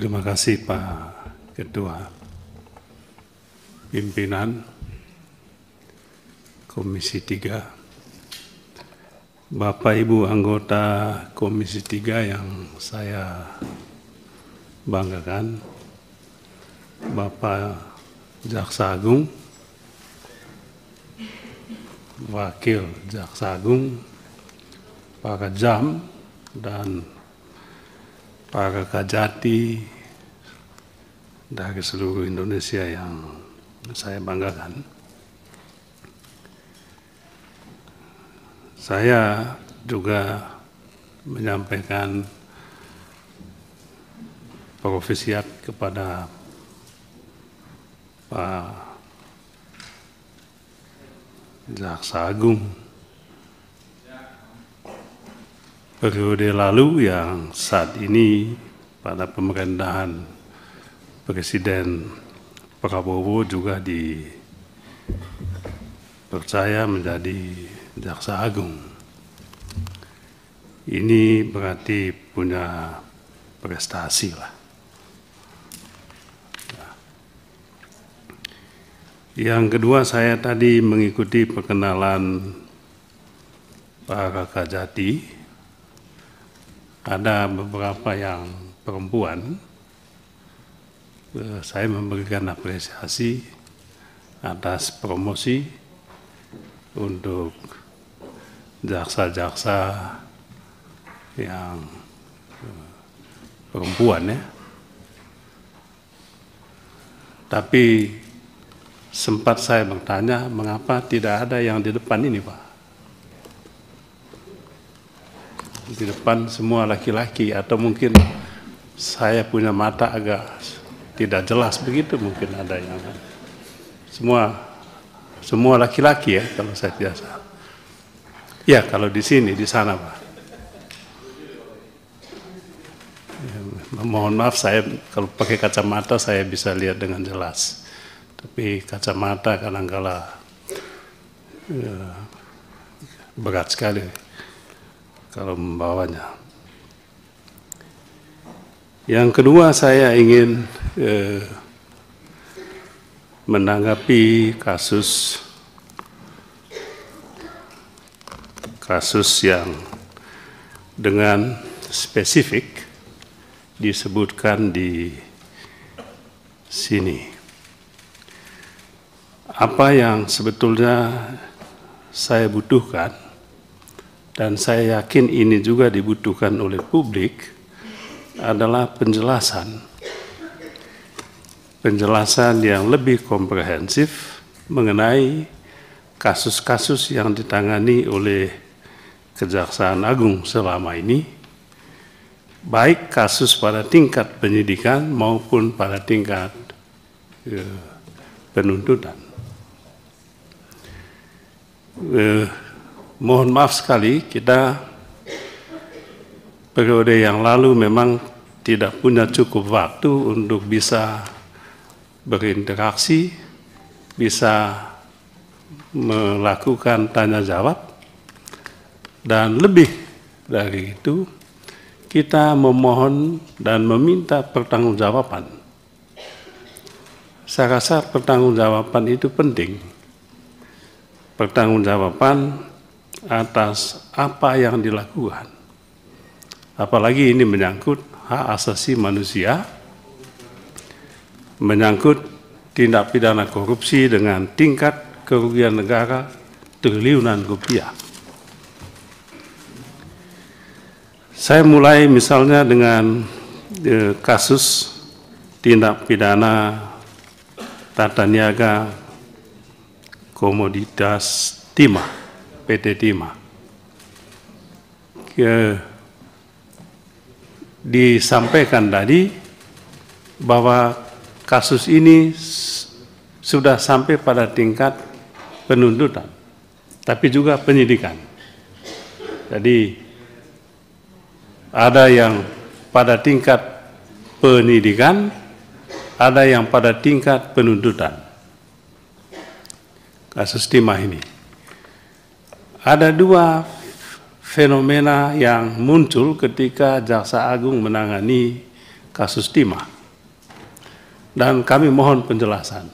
Terima kasih Pak Ketua Pimpinan Komisi 3, Bapak Ibu anggota Komisi 3 yang saya banggakan, Bapak Jaksa Agung, Wakil Jaksa Agung, Pak Kajam, dan para Kajati dari seluruh Indonesia yang saya banggakan. Saya juga menyampaikan profesiat kepada Pak Jaksa Agung periode lalu yang saat ini pada pemerintahan Presiden Prabowo juga dipercaya menjadi Jaksa Agung. Ini berarti punya prestasi lah. Yang kedua, saya tadi mengikuti perkenalan para Kajati. Ada beberapa yang perempuan, saya memberikan apresiasi atas promosi untuk jaksa-jaksa yang perempuan ya. Tapi sempat saya bertanya, mengapa tidak ada yang di depan ini, Pak? Di depan semua laki-laki, atau mungkin saya punya mata agak tidak jelas begitu, mungkin ada yang semua laki-laki ya kalau saya tidak salah. Ya kalau di sini, di sana Pak. Ya, mohon maaf, saya kalau pakai kacamata saya bisa lihat dengan jelas, tapi kacamata kadang-kala berat sekali kalau membawanya. Yang kedua, saya ingin menanggapi kasus yang dengan spesifik disebutkan di sini. Apa yang sebetulnya saya butuhkan, dan saya yakin ini juga dibutuhkan oleh publik, adalah penjelasan yang lebih komprehensif mengenai kasus-kasus yang ditangani oleh Kejaksaan Agung selama ini, baik kasus pada tingkat penyidikan maupun pada tingkat penuntutan. Mohon maaf sekali, kita periode yang lalu memang tidak punya cukup waktu untuk bisa berinteraksi, bisa melakukan tanya jawab, dan lebih dari itu kita memohon dan meminta pertanggungjawaban. Saya rasa pertanggungjawaban itu penting. Pertanggungjawaban atas apa yang dilakukan. Apalagi ini menyangkut hak asasi manusia, menyangkut tindak pidana korupsi dengan tingkat kerugian negara triliunan rupiah. Saya mulai misalnya dengan kasus tindak pidana tata niaga komoditas timah, PT Timah. Disampaikan tadi bahwa kasus ini sudah sampai pada tingkat penuntutan, tapi juga penyidikan. Jadi ada yang pada tingkat penyidikan, ada yang pada tingkat penuntutan. Kasus timah ini. Ada dua fenomena yang muncul ketika Jaksa Agung menangani kasus timah. dan kami mohon penjelasan.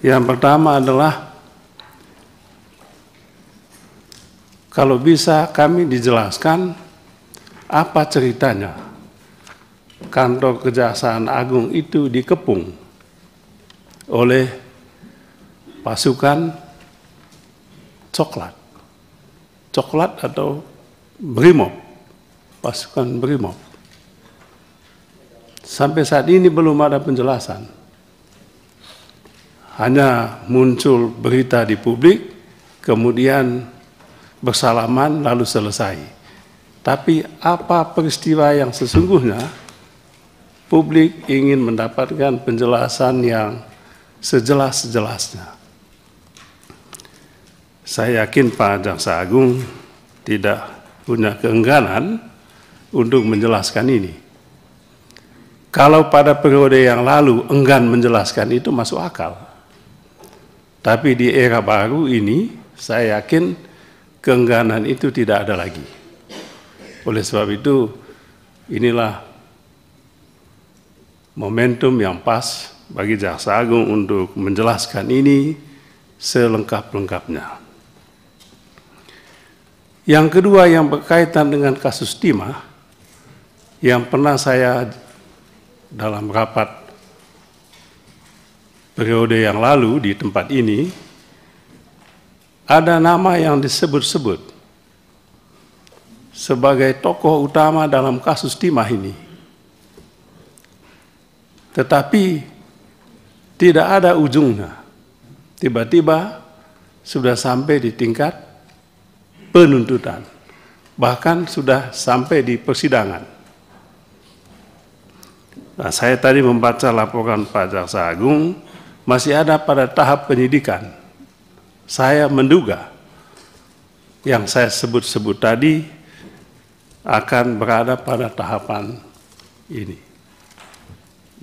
Yang pertama adalah, kalau bisa kami dijelaskan apa ceritanya kantor Kejaksaan Agung itu dikepung oleh pasukan coklat atau Brimob, pasukan Brimob. Sampai saat ini belum ada penjelasan. Hanya muncul berita di publik, kemudian bersalaman lalu selesai. Tapi apa peristiwa yang sesungguhnya? Publik ingin mendapatkan penjelasan yang sejelas-jelasnya. Saya yakin Pak Jaksa Agung tidak punya keengganan untuk menjelaskan ini. Kalau pada periode yang lalu enggan menjelaskan itu masuk akal. Tapi di era baru ini saya yakin keengganan itu tidak ada lagi. Oleh sebab itu inilah momentum yang pas bagi Jaksa Agung untuk menjelaskan ini selengkap-lengkapnya. Yang kedua yang berkaitan dengan kasus timah, yang pernah saya dalam rapat periode yang lalu di tempat ini, ada nama yang disebut-sebut sebagai tokoh utama dalam kasus timah ini. Tetapi tidak ada ujungnya. Tiba-tiba sudah sampai di tingkat penuntutan. Bahkan sudah sampai di persidangan. Nah, saya tadi membaca laporan Pak Jaksa Agung, masih ada pada tahap penyidikan. Saya menduga yang saya sebut-sebut tadi akan berada pada tahapan ini.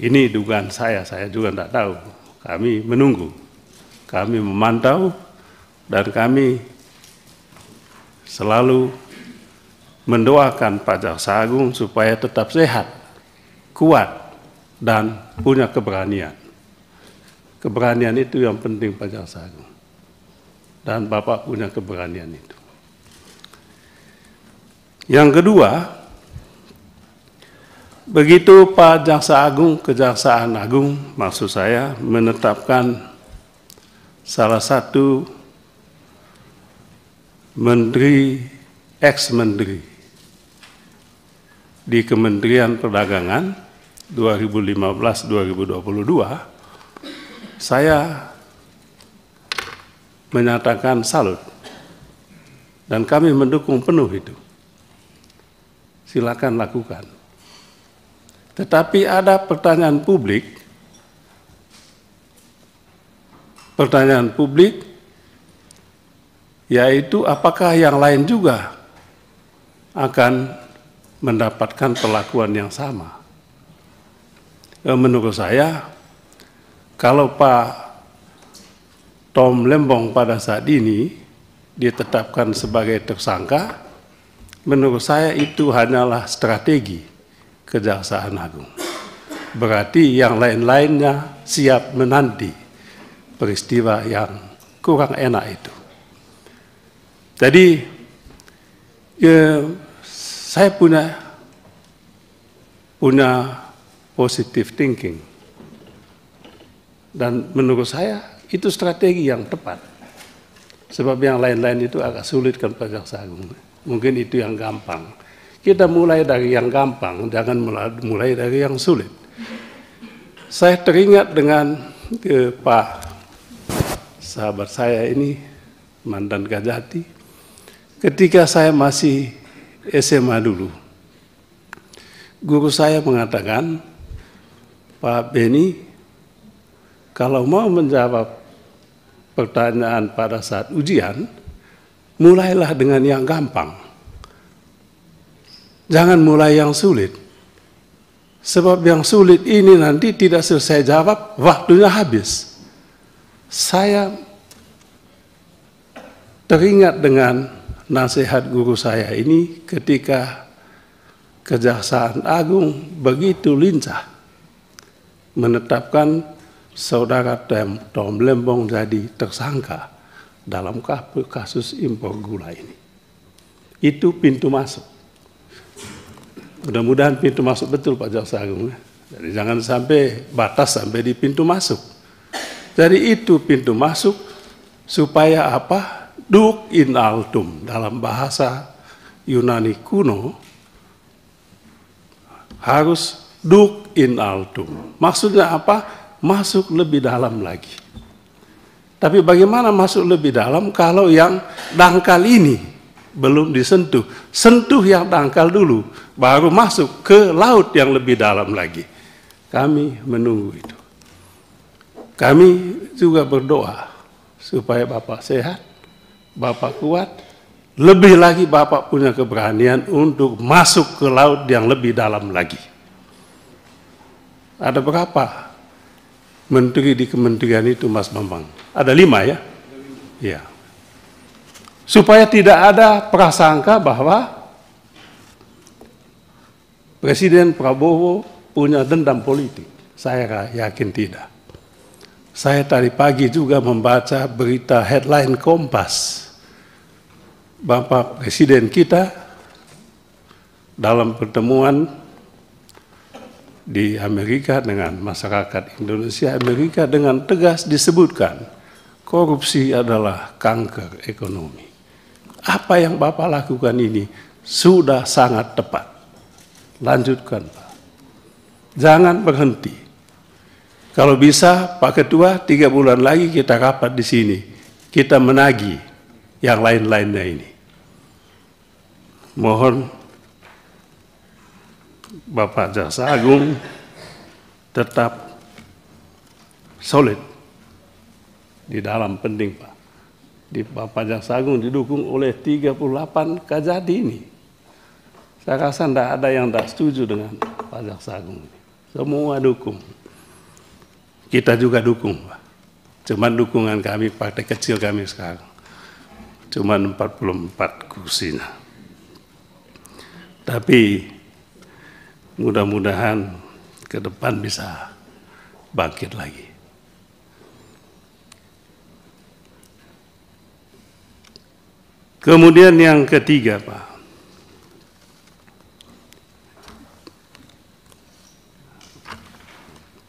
Ini dugaan saya juga tidak tahu. Kami menunggu, kami memantau, dan kami selalu mendoakan Pak Jaksa Agung supaya tetap sehat, kuat, dan punya keberanian. Keberanian itu yang penting Pak Jaksa Agung. Dan Bapak punya keberanian itu. Yang kedua, begitu Pak Jaksa Agung, Kejaksaan Agung, maksud saya, menetapkan salah satu menteri, ex-menteri di Kementerian Perdagangan 2015-2022, saya menyatakan salut. Dan kami mendukung penuh itu. Silakan lakukan. Tetapi ada pertanyaan publik, yaitu apakah yang lain juga akan mendapatkan perlakuan yang sama? Menurut saya, kalau Pak Tom Lembong pada saat ini ditetapkan sebagai tersangka, menurut saya itu hanyalah strategi Kejaksaan Agung. Berarti yang lain-lainnya siap menanti peristiwa yang kurang enak itu. Jadi saya punya positive thinking, dan menurut saya itu strategi yang tepat. Sebab yang lain-lain itu agak sulit kan Pak Jaksa Agung. Mungkin itu yang gampang. Kita mulai dari yang gampang, jangan mulai dari yang sulit. Saya teringat dengan Pak sahabat saya ini, mantan Kajati, ketika saya masih SMA dulu. Guru saya mengatakan, Pak Beni, kalau mau menjawab pertanyaan pada saat ujian, mulailah dengan yang gampang. Jangan mulai yang sulit. Sebab yang sulit ini nanti tidak selesai jawab, waktunya habis. Saya teringat dengan nasihat guru saya ini ketika Kejaksaan Agung begitu lincah menetapkan saudara Tom Lembong jadi tersangka dalam kasus impor gula ini. Itu pintu masuk. Mudah-mudahan pintu masuk betul Pak Jaksa Agung. Jadi jangan sampai batas sampai di pintu masuk. Jadi itu pintu masuk supaya apa? Duc in altum dalam bahasa Yunani kuno harus duc in altum. Maksudnya apa? Masuk lebih dalam lagi. Tapi bagaimana masuk lebih dalam kalau yang dangkal ini belum disentuh? Sentuh yang dangkal dulu, baru masuk ke laut yang lebih dalam lagi. Kami menunggu itu. Kami juga berdoa supaya Bapak sehat, Bapak kuat, lebih lagi Bapak punya keberanian untuk masuk ke laut yang lebih dalam lagi. Ada berapa menteri di kementerian itu, Mas Bambang? Ada 5 ya? Iya. Supaya tidak ada prasangka bahwa Presiden Prabowo punya dendam politik. Saya yakin tidak. Saya tadi pagi juga membaca berita headline Kompas. Bapak Presiden kita dalam pertemuan di Amerika dengan masyarakat Indonesia, Amerika dengan tegas disebutkan korupsi adalah kanker ekonomi. Apa yang Bapak lakukan ini sudah sangat tepat. Lanjutkan Pak. Jangan berhenti. Kalau bisa Pak Ketua 3 bulan lagi kita rapat di sini. Kita menagih yang lain-lainnya ini. Mohon Bapak Jaksa Agung tetap solid di dalam penting Pak. Di Bapak Jaksa Agung didukung oleh 38 Kajati ini. Saya rasa tidak ada yang tidak setuju dengan Pak Jaksa Agung ini. Semua dukung. Kita juga dukung Pak. Cuman dukungan kami, partai kecil kami sekarang. Cuman 44 kursinya. Tapi mudah-mudahan ke depan bisa bangkit lagi. Kemudian yang ketiga Pak,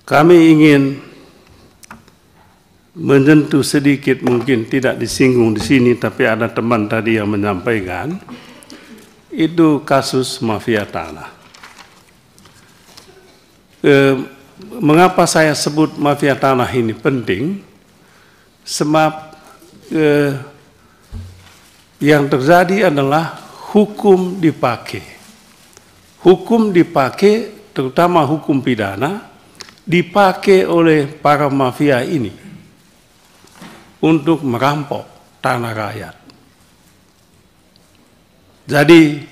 kami ingin menyentuh sedikit, mungkin tidak disinggung di sini, tapi ada teman tadi yang menyampaikan, itu kasus mafia tanah. Mengapa saya sebut mafia tanah ini penting? Sebab yang terjadi adalah hukum dipakai. Hukum dipakai, terutama hukum pidana, dipakai oleh para mafia ini untuk merampok tanah rakyat. Jadi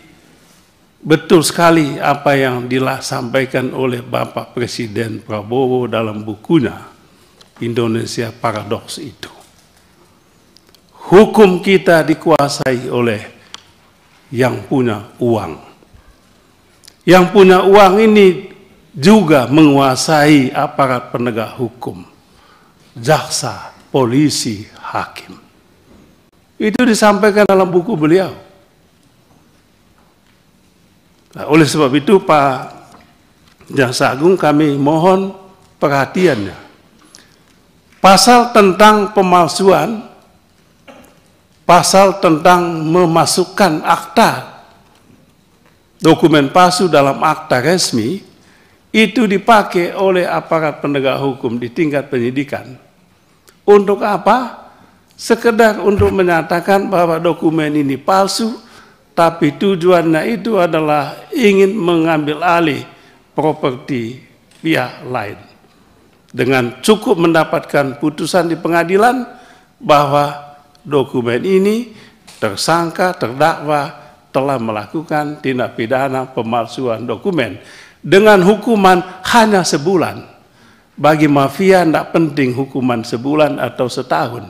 betul sekali apa yang disampaikan oleh Bapak Presiden Prabowo dalam bukunya Indonesia Paradoks itu. Hukum kita dikuasai oleh yang punya uang. Yang punya uang ini juga menguasai aparat penegak hukum, jaksa, polisi, hakim. Itu disampaikan dalam buku beliau. Nah, oleh sebab itu Pak Jaksa Agung kami mohon perhatiannya. Pasal tentang pemalsuan, pasal tentang memasukkan akta dokumen palsu dalam akta resmi, itu dipakai oleh aparat penegak hukum di tingkat penyidikan. Untuk apa? Sekedar untuk menyatakan bahwa dokumen ini palsu, tapi tujuannya itu adalah ingin mengambil alih properti pihak lain. Dengan cukup mendapatkan putusan di pengadilan bahwa dokumen ini tersangka, terdakwa telah melakukan tindak pidana pemalsuan dokumen dengan hukuman hanya sebulan. Bagi mafia tidak penting hukuman sebulan atau setahun.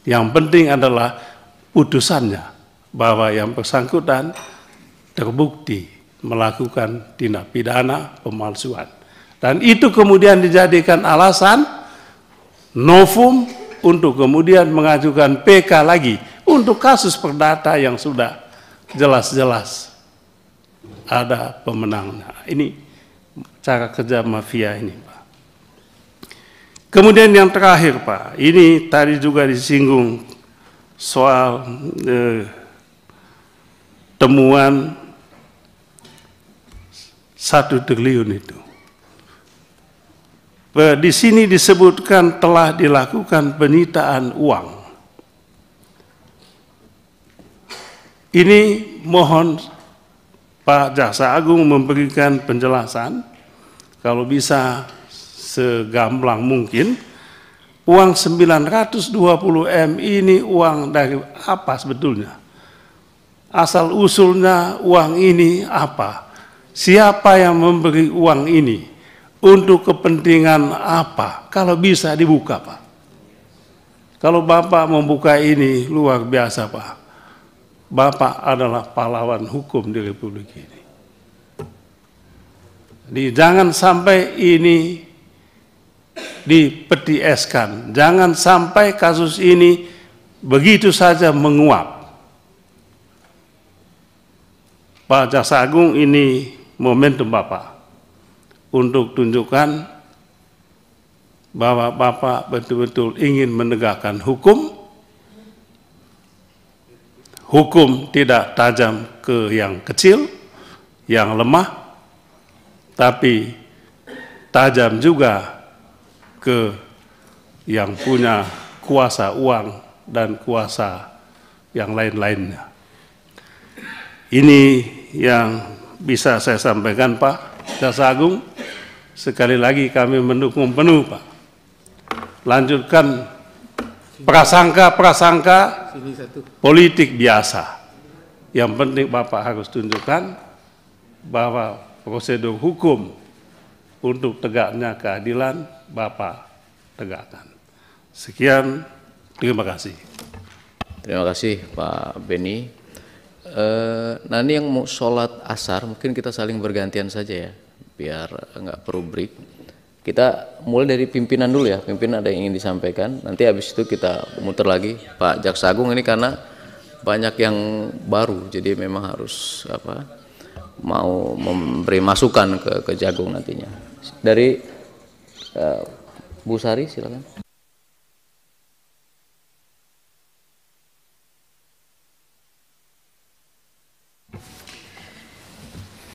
Yang penting adalah putusannya, bahwa yang bersangkutan terbukti melakukan tindak pidana pemalsuan. Dan itu kemudian dijadikan alasan novum untuk kemudian mengajukan PK lagi untuk kasus perdata yang sudah jelas-jelas ada pemenangnya. Ini cara kerja mafia ini, Pak. Kemudian yang terakhir, Pak, ini tadi juga disinggung soal temuan 1 triliun itu. Di sini disebutkan telah dilakukan penyitaan uang. Ini mohon Pak Jaksa Agung memberikan penjelasan, kalau bisa segamblang mungkin, uang 920 M ini uang dari apa sebetulnya? Asal usulnya uang ini apa? Siapa yang memberi uang ini? Untuk kepentingan apa? Kalau bisa dibuka, Pak. Kalau Bapak membuka ini luar biasa, Pak. Bapak adalah pahlawan hukum di Republik ini. Jadi jangan sampai ini dipetieskan. Jangan sampai kasus ini begitu saja menguap. Pak Jaksa Agung, ini momentum Bapak untuk tunjukkan bahwa Bapak betul-betul ingin menegakkan hukum. Hukum tidak tajam ke yang kecil, yang lemah, tapi tajam juga ke yang punya kuasa uang dan kuasa yang lain-lainnya. Ini yang bisa saya sampaikan, Pak Jaksa Agung. Sekali lagi kami mendukung penuh, Pak. Lanjutkan prasangka politik biasa. Yang penting Bapak harus tunjukkan bahwa prosedur hukum untuk tegaknya keadilan Bapak tegakkan. Sekian, terima kasih. Terima kasih Pak Beni. Nanti yang mau sholat asar mungkin kita saling bergantian saja ya, biar nggak perlu break. Kita mulai dari pimpinan dulu ya, pimpinan ada yang ingin disampaikan, nanti habis itu kita muter lagi. Pak Jaksa Agung ini karena banyak yang baru, jadi memang harus mau memberi masukan ke Jagung nantinya. Dari Bu Sari silakan.